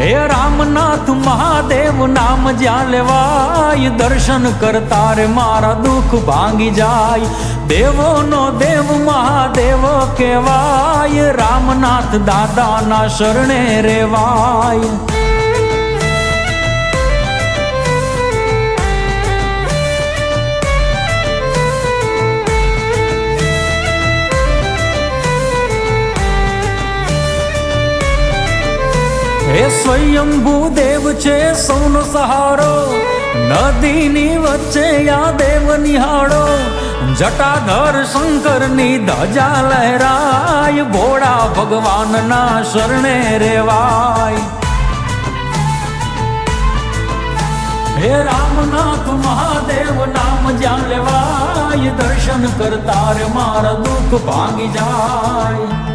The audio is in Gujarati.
હે રામનાથ મહાદેવ નામ જ્યાં લેવાય, દર્શન કરતા રે મારા દુઃખ ભાંગી જાય. દેવોનો દેવ મહાદેવ કહેવાય, રામનાથ દાદાના શરણે રેવાય. હે સ્વયંભૂ દેવ છે સૌનો સહારો, નદીની વચ્ચે આ દેવ નિહાળો. જટાધર શંકરની ધજા લહેરાય, ભોળા ભગવાનના શરણે રેવાય. હે રામનાથ મહાદેવ નામ જ્યાં લેવાય, દર્શન કરતા રે મારા દુઃખ ભાંગી જાય.